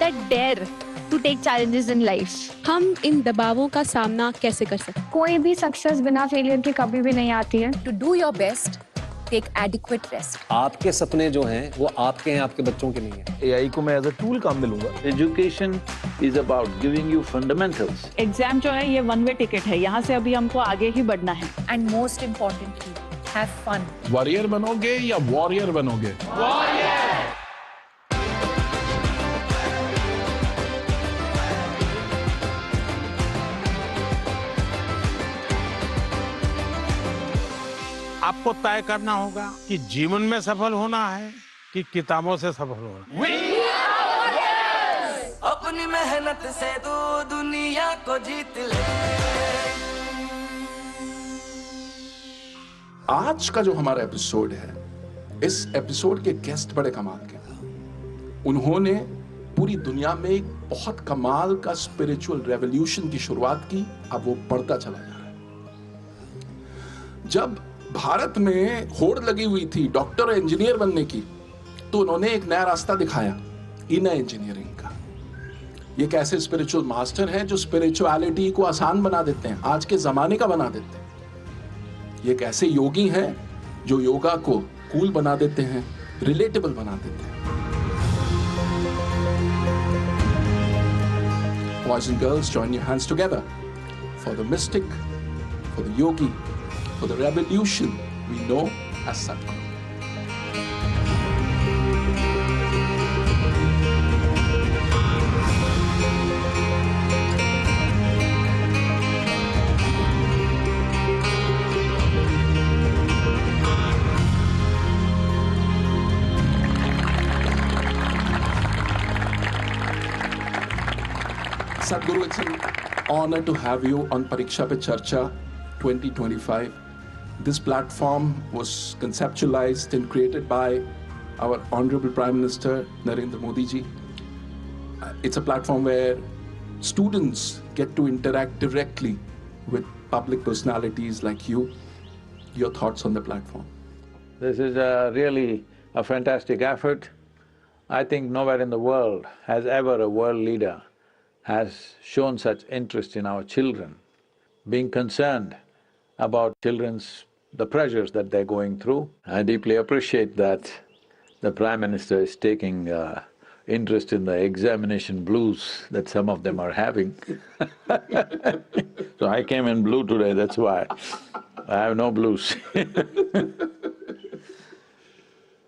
that dare to take challenges in life. हम इन दबावों का सामना कैसे कर सकते हैं? कोई भी सक्सेस बिना फेलियर के कभी भी नहीं आती है. To do your best, take adequate rest. आपके सपने जो हैं वो आपके हैं, आपके बच्चों के नहीं हैं. AI को मैं एज अ टूल काम में लूंगा. Education is about giving you fundamentals. Exam जो है ये वन वे टिकट है, यहाँ से अभी हमको आगे ही बढ़ना है. And most importantly, have fun. Warrior बनोगे या वॉरियर बनोगे? आपको तय करना होगा कि जीवन में सफल होना है कि किताबों से सफल होना है. अपनी मेहनत से तू दुनिया को जीत ले. आज का जो हमारा एपिसोड है, इस एपिसोड के गेस्ट बड़े कमाल के. उन्होंने पूरी दुनिया में एक बहुत कमाल का स्पिरिचुअल रेवोल्यूशन की शुरुआत की. अब वो बढ़ता चला जा रहा है. जब भारत में होड़ लगी हुई थी डॉक्टर और इंजीनियर बनने की, तो उन्होंने एक नया रास्ता दिखाया, इनर इंजीनियरिंग का. ये कैसे स्पिरिचुअल मास्टर हैं जो स्पिरिचुअलिटी को आसान बना देते हैं, आज के जमाने का बना देते हैं. ये कैसे योगी हैं जो योगा को कूल बना देते हैं, रिलेटेबल बना देते हैं. Boys and girls, join your hands together for the mystic, for the yogi, for the revolution we know as Sadhguru. Sadhguru, it's an honor to have you on Pariksha pe Charcha 2025. This platform was conceptualized and created by our Honorable Prime Minister Narendra Modi ji. It's a platform where students get to interact directly with public personalities like you. Your thoughts on the platform? This is really a fantastic effort. I think nowhere in the world has ever a world leader has shown such interest in our children, being concerned about the pressures that they're going through. I deeply appreciate that the Prime Minister is taking interest in the examination blues that some of them are having. So I came in blue today, that's why. I have no blues.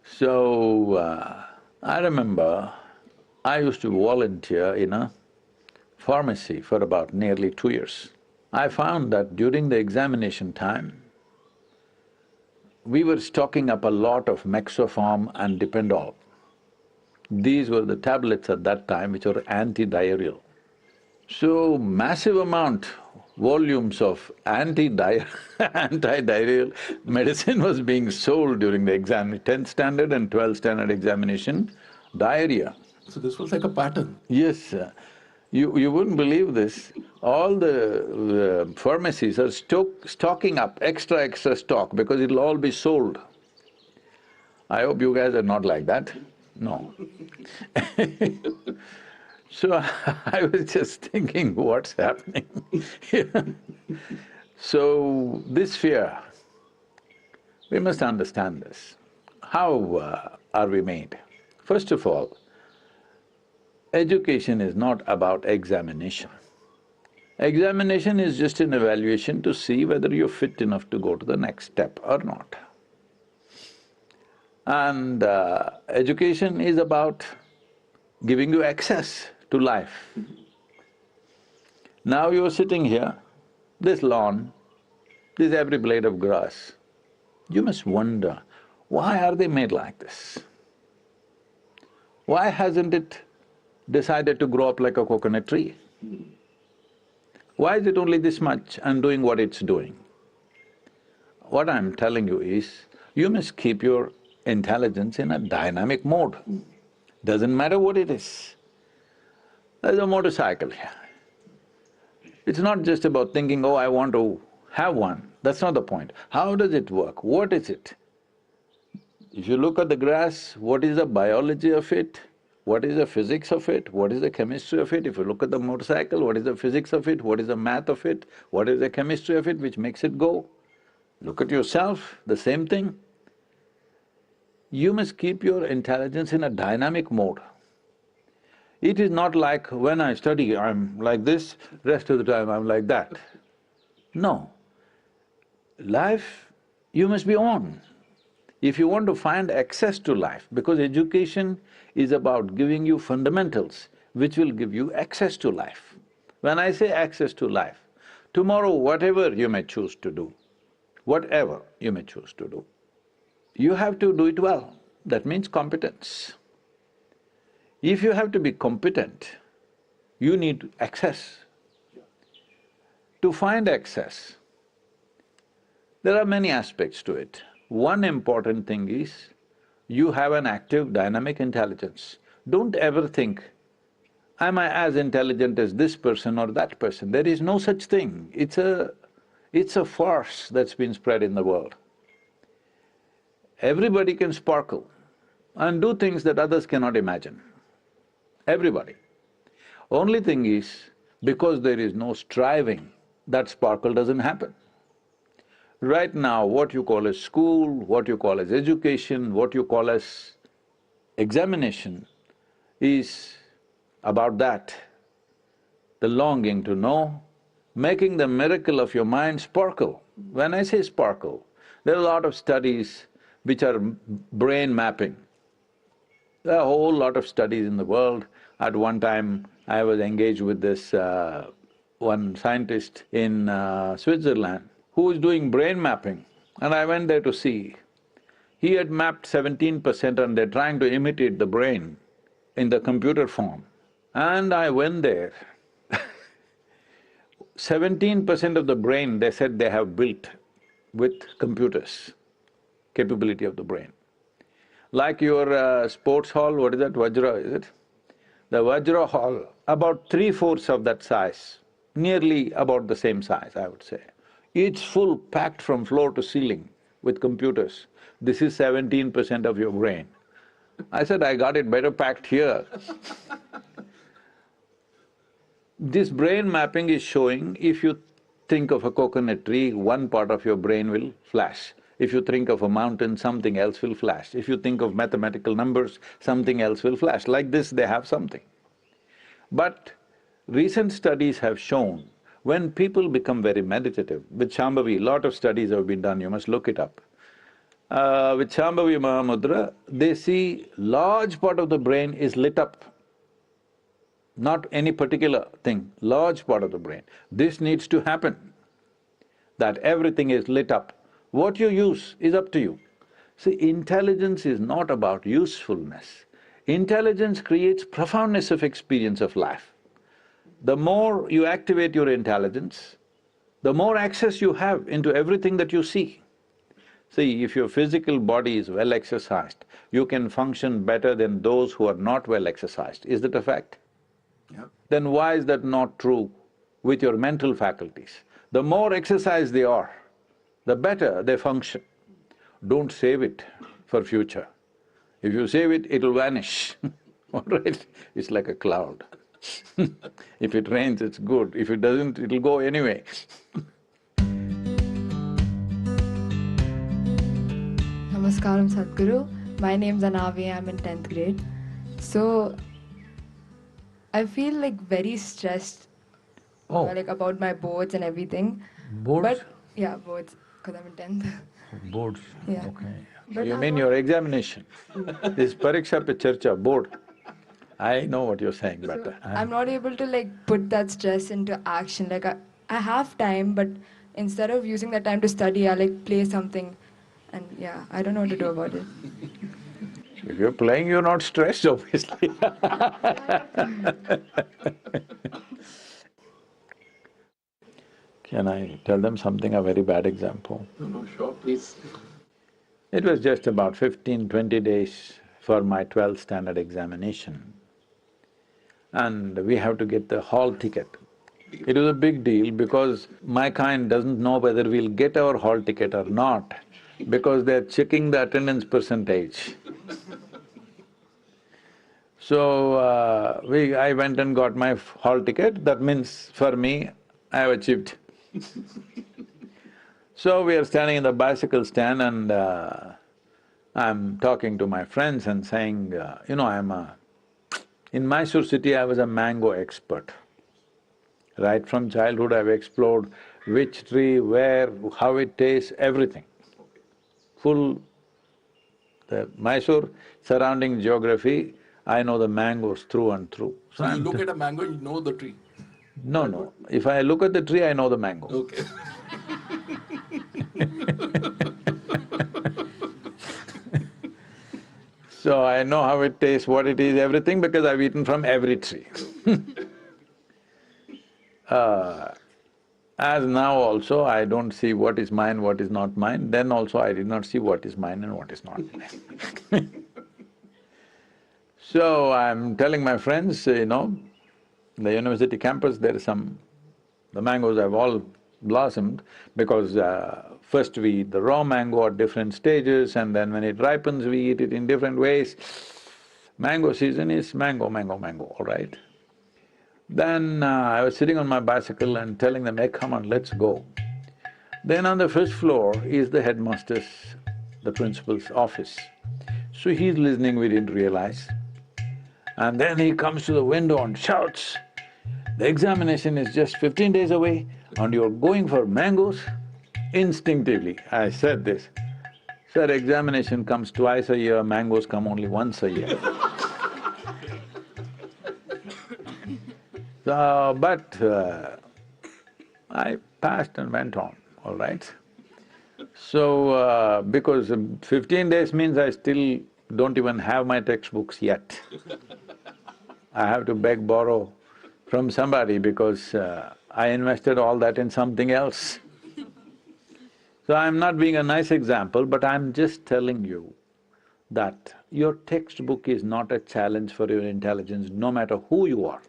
So, I remember I used to volunteer in a pharmacy for about nearly 2 years. I found that during the examination time, we were stocking up a lot of Mexoform and Dipendol. These were the tablets at that time which were anti-diarrheal. So, massive amount, volumes of anti-diarrheal medicine was being sold during the 10th standard and 12th standard examination, diarrhea. So this was like a pattern. Yes. You wouldn't believe this, all the pharmacies are stocking up extra stock because it'll all be sold. I hope you guys are not like that, no. So I was just thinking, what's happening? So this fear, we must understand this. How are we made? First of all, education is not about examination. Examination is just an evaluation to see whether you're fit enough to go to the next step or not. And education is about giving you access to life. Now you're sitting here, this lawn, this every blade of grass, you must wonder, why are they made like this? Why hasn't it decided to grow up like a coconut tree? Why is it only this much and doing what it's doing? What I'm telling you is, you must keep your intelligence in a dynamic mode. Doesn't matter what it is. There's a motorcycle here. It's not just about thinking, oh, I want to have one. That's not the point. How does it work? What is it? If you look at the grass, what is the biology of it? what is the physics of it, what is the chemistry of it. If you look at the motorcycle, what is the physics of it, what is the math of it, what is the chemistry of it which makes it go. Look at yourself, the same thing. You must keep your intelligence in a dynamic mode. It is not like when I study, I'm like this, rest of the time I'm like that. No. Life, you must be on. If you want to find access to life, because education is about giving you fundamentals which will give you access to life. When I say access to life, tomorrow whatever you may choose to do, whatever you may choose to do, you have to do it well. That means competence. If you have to be competent, you need access. To find access, there are many aspects to it. One important thing is, you have an active, dynamic intelligence. Don't ever think, am I as intelligent as this person or that person? There is no such thing. It's a farce that's been spread in the world. Everybody can sparkle and do things that others cannot imagine. Everybody. Only thing is, because there is no striving, that sparkle doesn't happen. Right now, what you call as school, what you call as education, what you call as examination is about that. The longing to know, making the miracle of your mind sparkle. When I say sparkle, there are a lot of studies which are brain mapping. There are a whole lot of studies in the world. At one time, I was engaged with this one scientist in Switzerland who was doing brain mapping, and I went there to see. He had mapped 17% and they're trying to imitate the brain in the computer form. And I went there 17% of the brain, they said they have built with computers, capability of the brain. Like your sports hall, what is that, Vajra, is it? The Vajra hall, about 3/4 of that size, nearly about the same size, I would say. It's full, packed from floor to ceiling with computers. This is 17% of your brain. I said, I got it better packed here. This brain mapping is showing, if you think of a coconut tree, one part of your brain will flash. If you think of a mountain, something else will flash. If you think of mathematical numbers, something else will flash. Like this, they have something. But recent studies have shown, when people become very meditative, with Shambhavi, lot of studies have been done, you must look it up. With Shambhavi Mahamudra, they see large part of the brain is lit up. Not any particular thing, large part of the brain. This needs to happen, that everything is lit up. What you use is up to you. See, intelligence is not about usefulness. Intelligence creates profoundness of experience of life. The more you activate your intelligence, the more access you have into everything that you see. See, if your physical body is well exercised, you can function better than those who are not well exercised. Is that a fact? Yeah. Then why is that not true with your mental faculties? The more exercised they are, the better they function. Don't save it for future. If you save it, it'll vanish, all right? It's like a cloud. If it rains, it's good. If it doesn't, it'll go anyway. Namaskaram Sadhguru. My name's Anavi, I'm in 10th grade. So, I feel like very stressed like about my boards and everything. Boards? But, yeah, boards, because I'm in 10th. Boards, Yeah. okay. But You I'm mean not- your examination? This Pariksha pe Charcha, board. I know what you're saying, but I'm not able to like put that stress into action. Like I have time, but instead of using that time to study, I like play something, and yeah, I don't know what to do about it. if you're playing, you're not stressed, obviously. Can I tell them something, a very bad example? No, sure, please. It was just about 15-20 days for my 12th standard examination. And we have to get the hall ticket. It was a big deal because my kind doesn't know whether we'll get our hall ticket or not, because they're checking the attendance percentage. So, I went and got my hall ticket. That means for me, I have achieved. So we are standing in the bicycle stand and I'm talking to my friends and saying, in Mysore city I was a mango expert. Right from childhood I've explored which tree, where, how it tastes, everything. Full… the Mysore surrounding geography, I know the mangoes through and through. So you look at a mango, you know the tree. No. If I look at the tree, I know the mango. Okay. So I know how it tastes, what it is, everything, because I've eaten from every tree. As now also, I don't see what is mine, what is not mine, then also I did not see what is mine and what is not mine. So I'm telling my friends, the university campus, there is the mangoes have all blossomed because first we eat the raw mango at different stages and then when it ripens, we eat it in different ways. Mango season is mango, all right? Then I was sitting on my bicycle and telling them, hey, come on, let's go. Then on the first floor is the headmaster's, the principal's office. So he's listening, we didn't realize. And then he comes to the window and shouts, the examination is just 15 days away and you're going for mangoes? Instinctively, I said this, sir, examination comes twice a year, mangoes come only once a year. I passed and went on, all right? So, because 15 days means I still don't even have my textbooks yet. I have to beg, borrow from somebody because I invested all that in something else. So I'm not being a nice example, but I'm just telling you that your textbook is not a challenge for your intelligence, no matter who you are.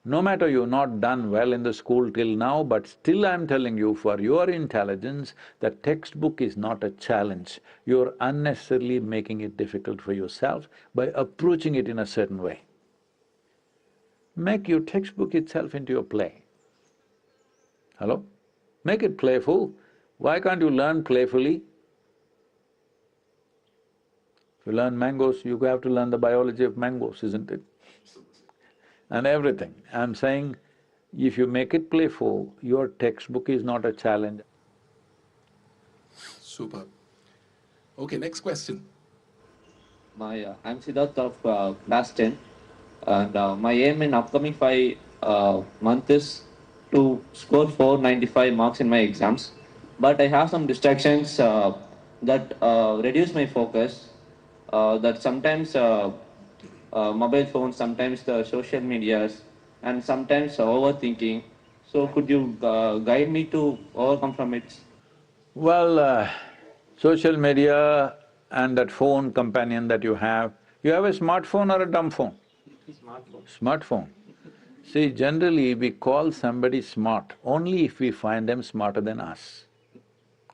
No matter you've not done well in the school till now, but still I'm telling you, for your intelligence, the textbook is not a challenge. You're unnecessarily making it difficult for yourself by approaching it in a certain way. Make your textbook itself into a play. Hello? Make it playful. Why can't you learn playfully? If you learn mangoes, you have to learn the biology of mangoes, isn't it? And everything. I'm saying, if you make it playful, your textbook is not a challenge. Super. Okay, next question. I'm Siddharth of class 10 and my aim in upcoming 5 months is to score 495 marks in my exams. But I have some distractions that reduce my focus, that sometimes mobile phones, sometimes the social medias, and sometimes overthinking. So could you guide me to overcome from it? Well, social media and that phone companion that you have a smartphone or a dumb phone? Smartphone. See, generally we call somebody smart only if we find them smarter than us.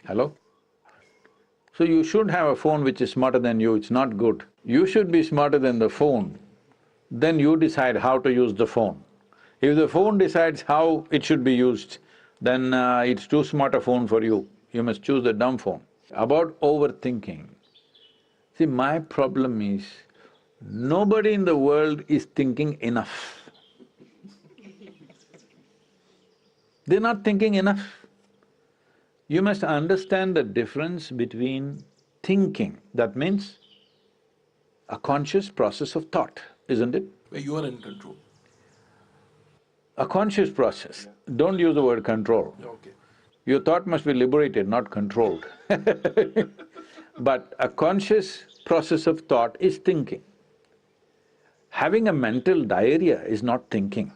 Hello? So you should have a phone which is smarter than you, it's not good. You should be smarter than the phone, then you decide how to use the phone. If the phone decides how it should be used, then it's too smart a phone for you. You must choose the dumb phone. About overthinking, see, my problem is, nobody in the world is thinking enough. They're not thinking enough. You must understand the difference between thinking, that means a conscious process of thought, isn't it? Where you are in control. A conscious process, don't use the word control. Okay. Your thought must be liberated, not controlled. But a conscious process of thought is thinking. Having a mental diarrhea is not thinking.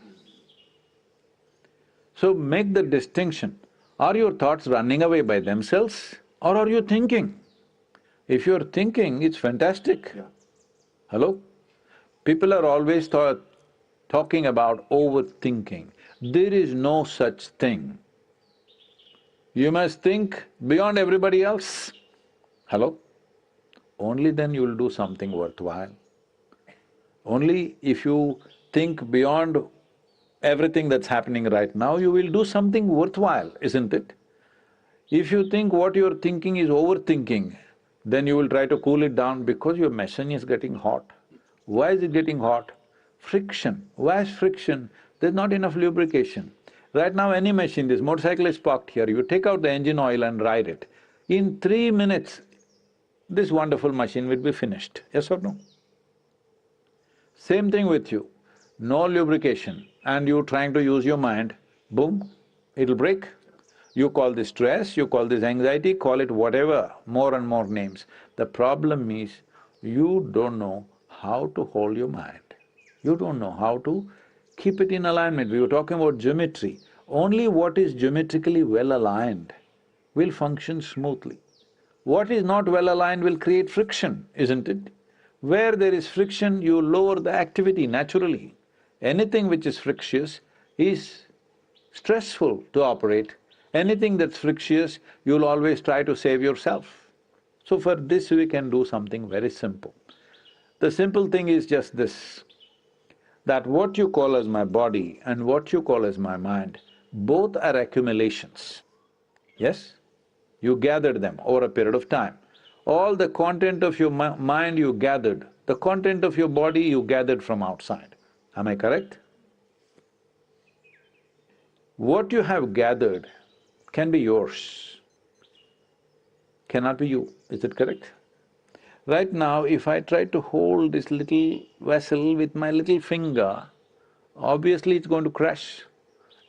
So make the distinction. Are your thoughts running away by themselves or are you thinking? If you're thinking, it's fantastic. Yeah. Hello? People are always talking about overthinking. There is no such thing. You must think beyond everybody else. Hello? Only then you'll do something worthwhile. Only if you think beyond everything that's happening right now, you will do something worthwhile, isn't it? If you think what you're thinking is overthinking, then you will try to cool it down because your machine is getting hot. Why is it getting hot? Friction. Why is friction? There's not enough lubrication. Right now any machine, this motorcycle is parked here, you take out the engine oil and ride it. In 3 minutes, this wonderful machine will be finished, yes or no? Same thing with you, no lubrication and you trying to use your mind, boom, it'll break. You call this stress, you call this anxiety, call it whatever, more and more names. The problem is, you don't know how to hold your mind. You don't know how to keep it in alignment. We were talking about geometry. Only what is geometrically well aligned will function smoothly. What is not well aligned will create friction, isn't it? Where there is friction, you lower the activity naturally. Anything which is frictious is stressful to operate. Anything that's frictious, you'll always try to save yourself. So for this we can do something very simple. The simple thing is just this, that what you call as my body and what you call as my mind, both are accumulations, yes? You gathered them over a period of time. All the content of your mind you gathered, the content of your body you gathered from outside. Am I correct? What you have gathered can be yours, cannot be you, is it correct? Right now, if I try to hold this little vessel with my little finger, obviously it's going to crash.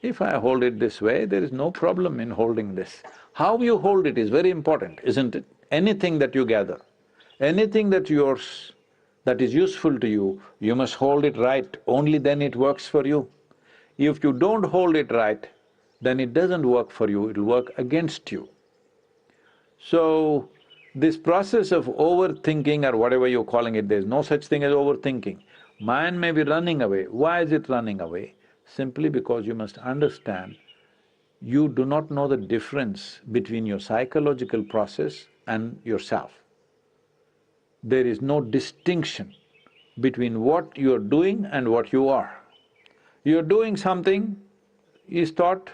If I hold it this way, there is no problem in holding this. How you hold it is very important, isn't it? Anything that you gather, anything that's yours, that is useful to you, you must hold it right, only then it works for you. If you don't hold it right, then it doesn't work for you, it'll work against you. So, this process of overthinking or whatever you're calling it, there's no such thing as overthinking. Mind may be running away. Why is it running away? Simply because you must understand, you do not know the difference between your psychological process and yourself. There is no distinction between what you're doing and what you are. You're doing something, is thought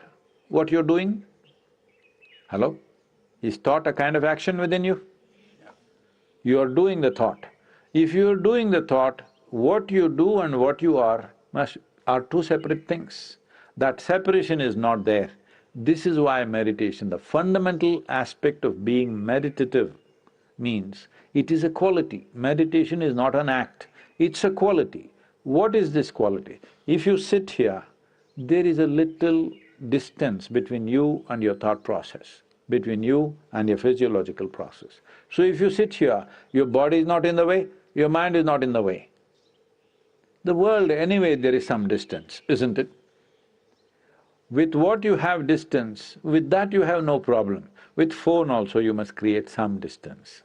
what you're doing? Hello? Is thought a kind of action within you? You are doing the thought. If you're doing the thought, what you do and what you are are two separate things. That separation is not there. This is why meditation, the fundamental aspect of being meditative means it is a quality. Meditation is not an act, it's a quality. What is this quality? If you sit here, there is a little distance between you and your thought process, between you and your physiological process. So if you sit here, your body is not in the way, your mind is not in the way. The world anyway there is some distance, isn't it? With what you have distance, with that you have no problem. With phone also you must create some distance.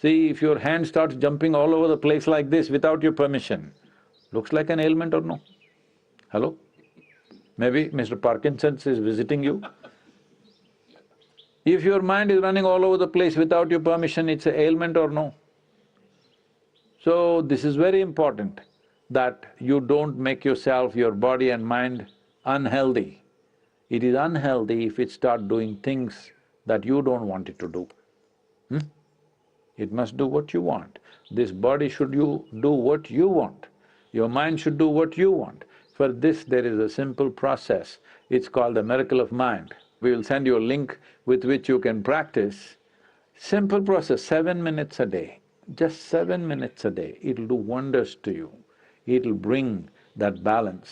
See, if your hand starts jumping all over the place like this without your permission, looks like an ailment or no? Hello? Maybe Mr. Parkinson's is visiting you. If your mind is running all over the place without your permission, it's an ailment or no? So, this is very important that you don't make yourself, your body and mind unhealthy. It is unhealthy if it starts doing things that you don't want it to do. It must do what you want. This body should do what you want. Your mind should do what you want. For this there is a simple process, it's called the miracle of mind. We will send you a link with which you can practice. Simple process, 7 minutes a day, just 7 minutes a day, it'll do wonders to you. It'll bring that balance.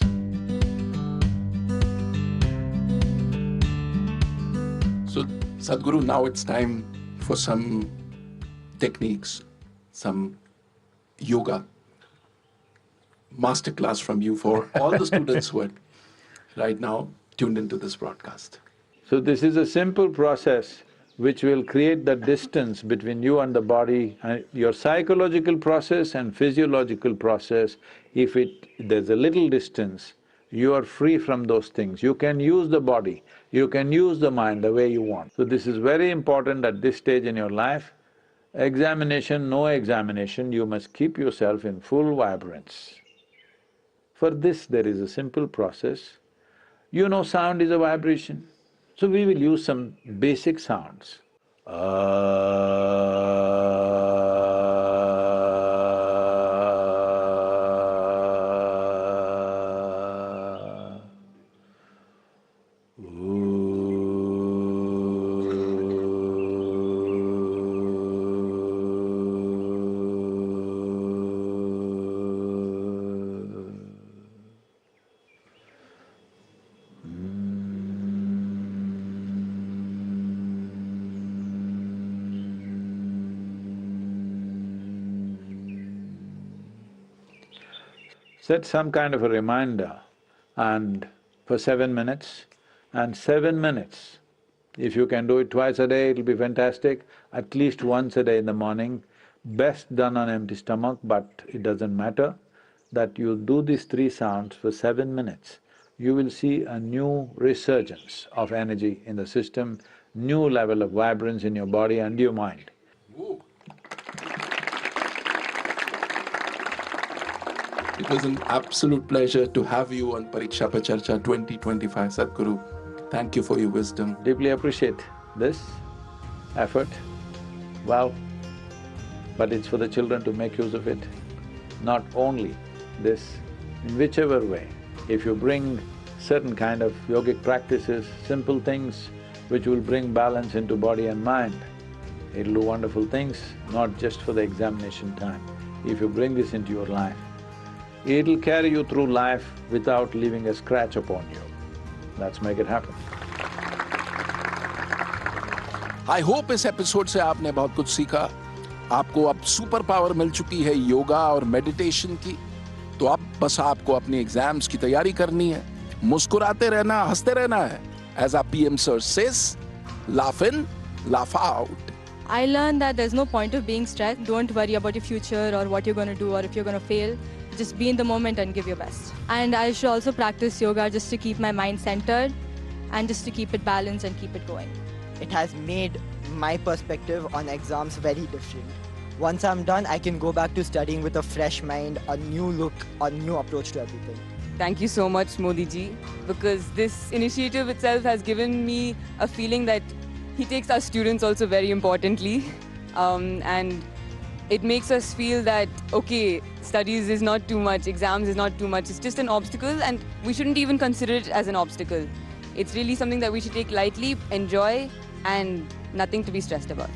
So, Sadhguru, now it's time for some techniques, some yoga masterclass from you for all the students who are right now tuned into this broadcast. So this is a simple process which will create the distance between you and the body, and your psychological process and physiological process. If there's a little distance, you are free from those things. You can use the body, you can use the mind the way you want. So this is very important at this stage in your life. Examination, no examination, you must keep yourself in full vibrance. For this, there is a simple process. You know sound is a vibration, so we will use some basic sounds. Set some kind of a reminder and for 7 minutes, and 7 minutes. If you can do it twice a day, it'll be fantastic, at least once a day in the morning. Best done on empty stomach, but it doesn't matter, that you'll do these 3 sounds for 7 minutes. You will see a new resurgence of energy in the system, new level of vibrance in your body and your mind. It was an absolute pleasure to have you on Pariksha Pe Charcha 2025, Sadhguru. Thank you for your wisdom. Deeply appreciate this effort. Well, but it's for the children to make use of it. Not only this, in whichever way, if you bring certain kind of yogic practices, simple things which will bring balance into body and mind, it'll do wonderful things, not just for the examination time. If you bring this into your life, it'll carry you through life without leaving a scratch upon you. Let's make it happen. I hope इस episode से आपने बहुत कुछ सीखा। आपको अब super power मिल चुकी है योगा और मेडिटेशन की, तो अब बस आपको अपनी एग्जाम्स की तैयारी करनी है, मुस्कुराते रहना, हंसते रहना है। As our PM sir says, laugh in, laugh out. I learned that there's no point of being stressed. Don't worry about your future or what you're going to do or if you're going to fail. Just be in the moment and give your best. And I should also practice yoga just to keep my mind centered and just to keep it balanced and keep it going. It has made my perspective on exams very different. Once I'm done, I can go back to studying with a fresh mind, a new look, a new approach to everything. Thank you so much, Modi ji, because this initiative itself has given me a feeling that he takes our students also very importantly, and it makes us feel that, okay, studies is not too much, exams is not too much, it's just an obstacle and we shouldn't even consider it as an obstacle. It's really something that we should take lightly, enjoy, and nothing to be stressed about.